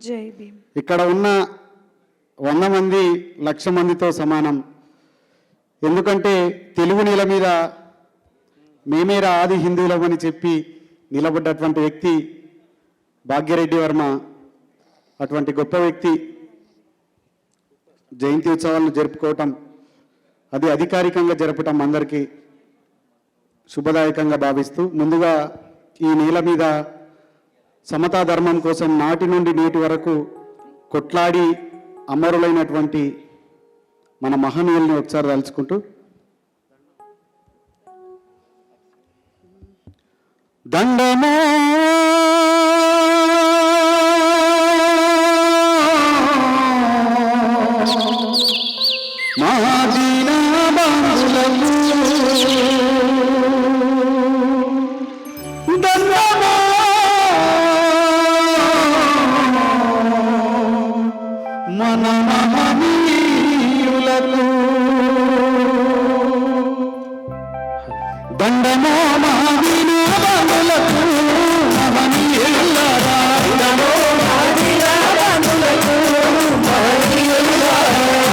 జై భీమ్. ఇక్కడ ఉన్న 100 మంది 1,00,000 మందితో సమానం. ఎందుకంటే తెలుగు నేల మీద మేమేరా ఆది హిందువులమని చెప్పి నిలబడ్డటువంటి వ్యక్తి భాగ్యరెడ్డి వర్మ. అటువంటి గొప్ప వ్యక్తి జయంతి ఉత్సవాలను జరుపుకోవటం, అది అధికారికంగా జరపటం అందరికీ శుభదాయకంగా భావిస్తూ, ముందుగా ఈ నేల మీద సమతా ధర్మం కోసం నాటి నుండి నేటి వరకు కొట్లాడి అమరులైనటువంటి మన మహనీయుల్ని ఒకసారి తలుచుకుంటూ, దండమో మాదీనా బంధులకు, దండమో మన మహనీయులకు, దండమో మాదీనా బంధులకు మహనీయులారా, దండమో మాదీనా బంధులకు మహనీయులారా,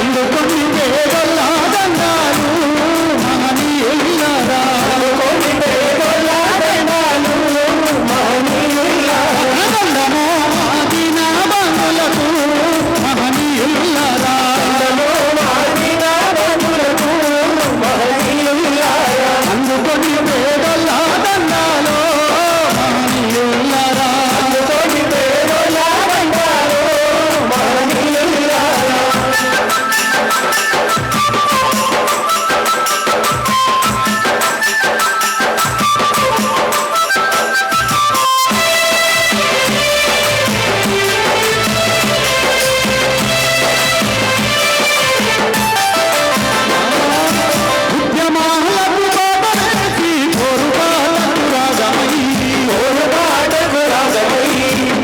అందుకొని పేదల దండాలు మహనీయులారా, అందుకొని పేదల దండాలు మహనీయులారా, దండమో మాదీనా బంధులకు మహనీయులారా, దండమో మాదీనా బంధులకు మహనీయులారా, అందుకొని పేదల దండాలు మహనీయులారా, అందుకొని పేదల దండాలు మహనీయులారా. ఉద్యమాలకు బాటవేసి పోరుబాటకు రాగమై, పోరుబాటకు రాగమై,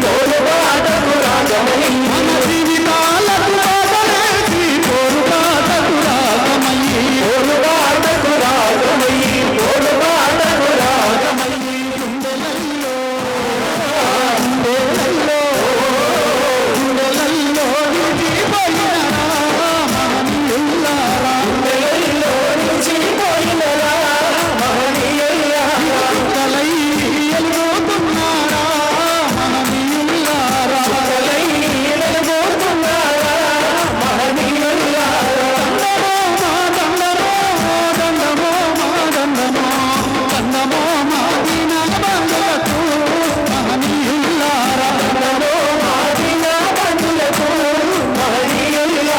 పోరుబాటకు రాగమై, మన జీవితాలకు బాటవేసి పోరుబాటకు రాగమై, పోరుబాటకు రాగమై, పోరుబాటకు రాగమై, గుండెలల్లో గుండెలల్లో గుండెలల్లో నిలిచిపోయినరా మహనీయులారా, గుండెలల్లో నిలిచిపోయినరా మహనీయులారా, కలై ఎలుగుతున్నారా మహనీయులారా, కలై ఎలుగుతున్నారా మహనీయులారా, దండమో మా దండమో, దండమో మా దండమో, దండమో మాదీనా బంధులకు మహనీయులారా, దండమో మాదీనా బంధులకు మహనీయులారా.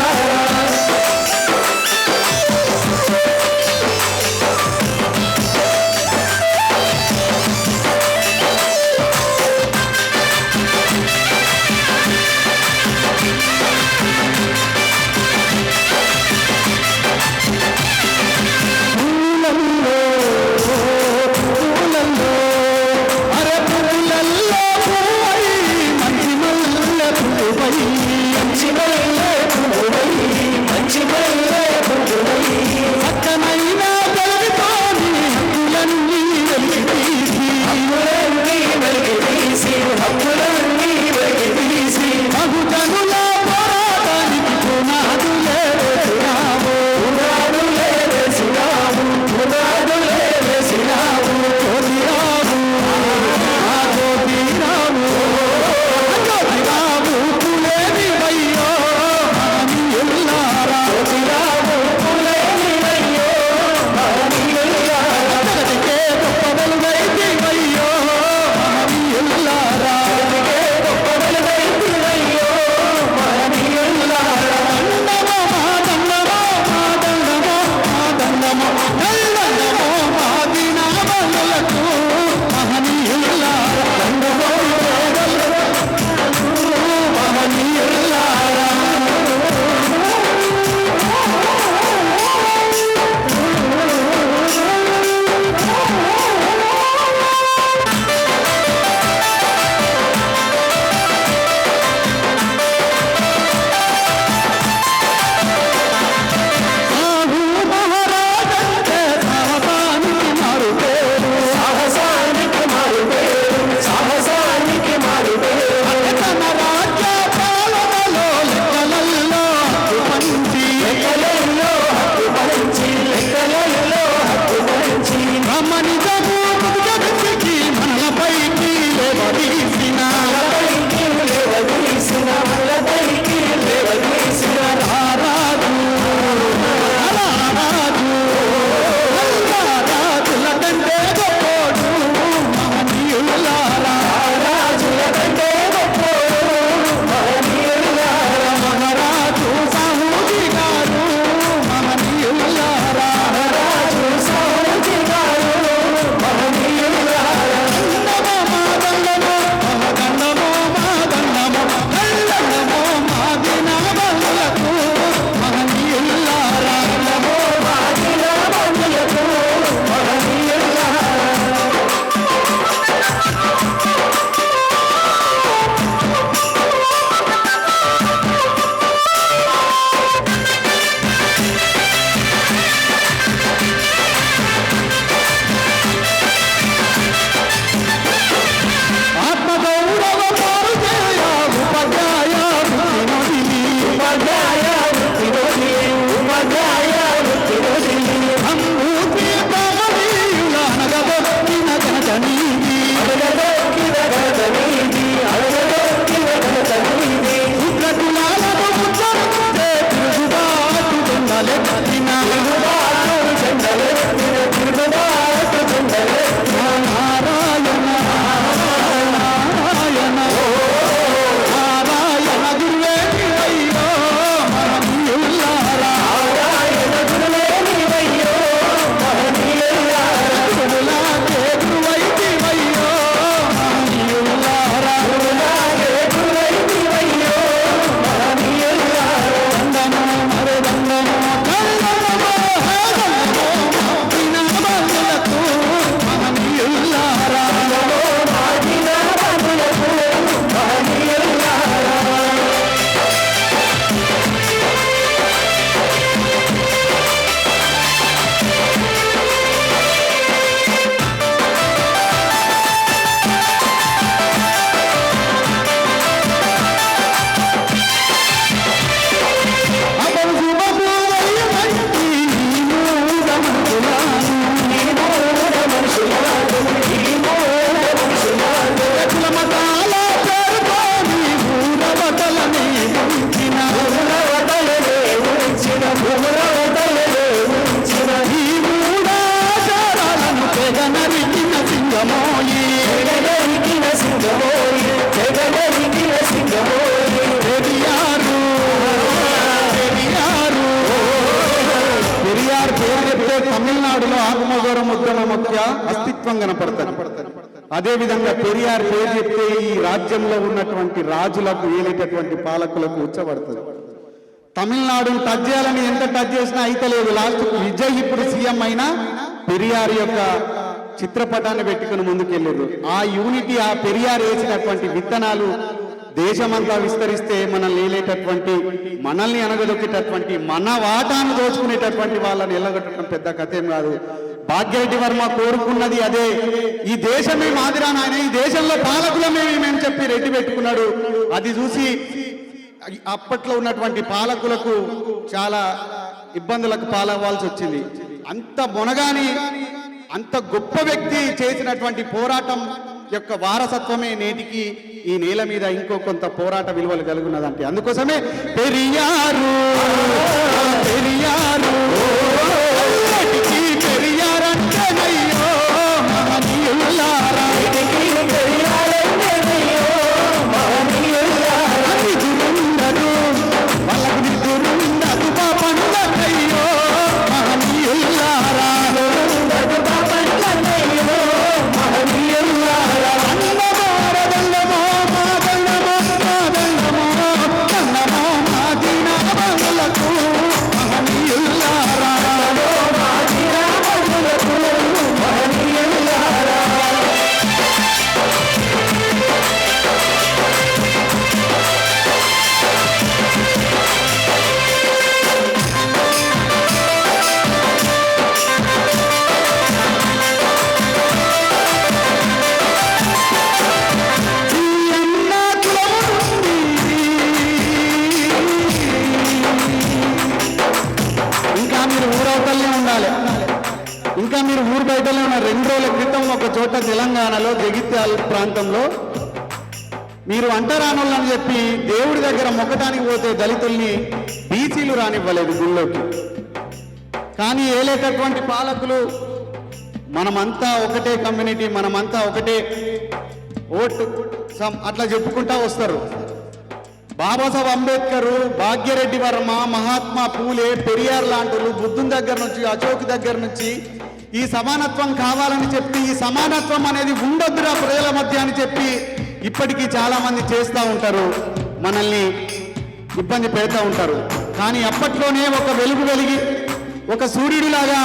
పూలల్లో పూలల్లో అరే పూలల్లో పువ్వై, మంచి మల్లె పువ్వై, మంచి మల్లె పువ్వై, మంచి మల్లె పువ్వై, చక్కనైన తల్లితోని హక్కులన్నీ వెలికి తీసి, హక్కులన్నీ వెలికి తీసి, హక్కులన్నీ వెలికి తీసి, బహుజనుల పోరాటానికి పునాదులే వేసినావు, పునాదులే వేసినావు, పునాదులే వేసినావు, జ్యోతిరావు ఆ జ్యోతిరావు, జ్యోతిరావు పులే తమిళనాడులో ఆత్మగౌరవ ఉద్యమం యొక్క అస్తిత్వం కనపడతారు. అదేవిధంగా పెరియార్ పేరు చెప్తే ఈ రాజ్యంలో ఉన్నటువంటి రాజులకు ఏలేటటువంటి పాలకులకు ఉచ్చబడుతుంది. తమిళనాడును టచ్ చేయాలని ఎంత టచ్ చేసినా అయితలేదు. లాస్ట్ విజయ్ ఇప్పుడు సీఎం అయినా పెరియార్ యొక్క చిత్రపటాన్ని పెట్టుకుని ముందుకెళ్ళారు. ఆ యూనిటీ, ఆ పెరియార్ వేసినటువంటి విత్తనాలు దేశమంతా విస్తరిస్తే మనల్ని ఏలేటటువంటి, మనల్ని అనగదొక్కేటటువంటి, మన వాటాను దోచుకునేటటువంటి వాళ్ళని ఎల్లగొట్టడం పెద్ద కథేం కాదు. భాగ్యరెడ్డి వర్మ కోరుకున్నది అదే. ఈ దేశమే మాదిరా నాయన, ఈ దేశంలో పాలకులమే మేము చెప్పి రెడ్డి పెట్టుకున్నాడు. అది చూసి అప్పట్లో ఉన్నటువంటి పాలకులకు చాలా ఇబ్బందులకు పాలవ్వాల్సి వచ్చింది. అంత మొనగాని, అంత గొప్ప వ్యక్తి చేసినటువంటి పోరాటం యొక్క వారసత్వమే నేటికి ఈ నేల మీద ఇంకో కొంత పోరాట విలువలు కలుగున్నదంటే అందుకోసమే పెరియారు పెరియారు పెరియారంటేనయ్యో మహనీయులారా, వాళ్ళకు నిద్రుండదు పాపండ్లకయ్యో మహనీయులారా, ఇంకా మీరు ఊరు బయటలో ఉన్న 2 రోజుల క్రితం ఒక చోట తెలంగాణలో జగిత్యాల ప్రాంతంలో మీరు అంటరానోళ్ళని చెప్పి దేవుడి దగ్గర మొక్కటానికి పోతే దళితుల్ని బీసీలు రానివ్వలేదు గుళ్ళోకి. కానీ ఏలేటటువంటి పాలకులు మనమంతా ఒకటే కమ్యూనిటీ, మనమంతా ఒకటే ఓటు అట్లా చెప్పుకుంటా వస్తారు. బాబాసాహెబ్ అంబేద్కర్, భాగ్యరెడ్డి వర్మ, మహాత్మా పూలే, పెరియార్ లాంటి బుద్ధుని దగ్గర నుంచి, అశోక్ దగ్గర నుంచి ఈ సమానత్వం కావాలని చెప్పి, ఈ సమానత్వం అనేది ఉండొద్దురా ప్రజల మధ్య అని చెప్పి ఇప్పటికీ చాలా మంది చేస్తూ ఉంటారు, మనల్ని ఇబ్బంది పెడతా ఉంటారు. కానీ అప్పట్లోనే ఒక వెలుగు వెలిగి ఒక సూర్యుడిలాగా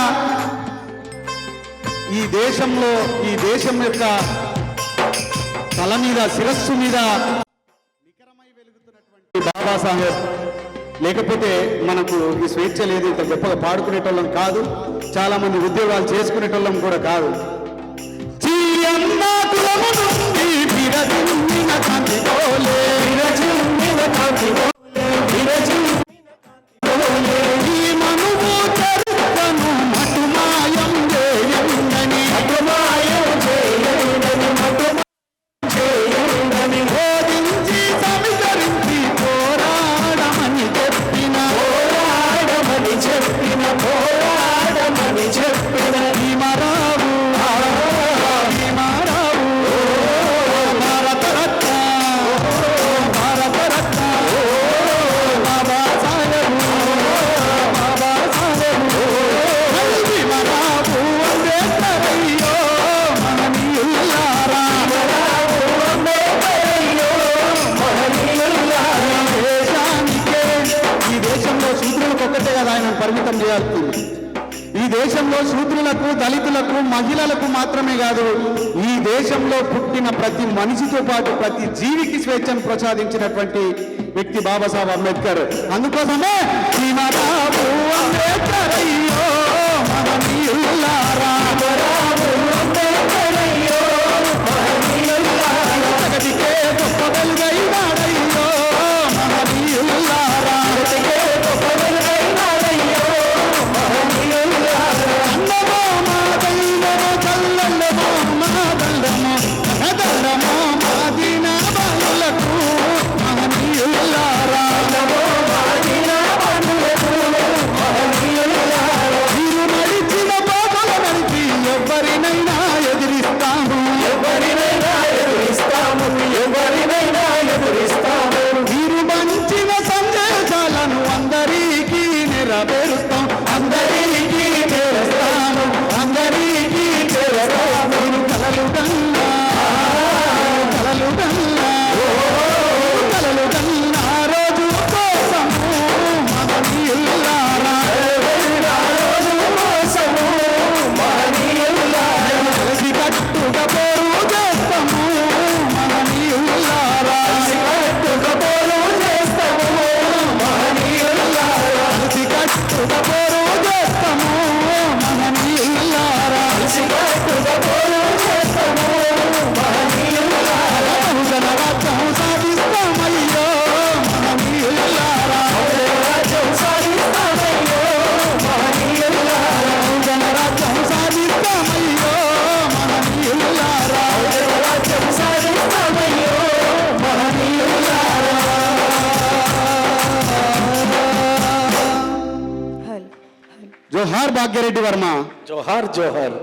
ఈ దేశంలో, ఈ దేశం యొక్క తల మీద, శిరస్సు మీద నికరమై వెలుగుతున్నటువంటి బాబాసాహెబ్ లేకపోతే మనకు ఈ స్వేచ్ఛ లేదు. ఇంత గొప్పగా పాడుకునేటోళ్ళం కాదు, చాలా మంది ఉద్యోగాలు చేసుకునేటోళ్ళం కూడా కాదు. పరిమితం చేయాల్సింది. ఈ దేశంలో శూద్రులకు, దళితులకు, మహిళలకు మాత్రమే కాదు, ఈ దేశంలో పుట్టిన ప్రతి మనిషితో పాటు ప్రతి జీవికి స్వేచ్ఛను ప్రసాదించినటువంటి వ్యక్తి బాబాసాహెబ్ అంబేద్కర్. అందుకోసమే జోహార్ భాగ్యరెడ్డి వర్మ. జోహార్ జోహార్.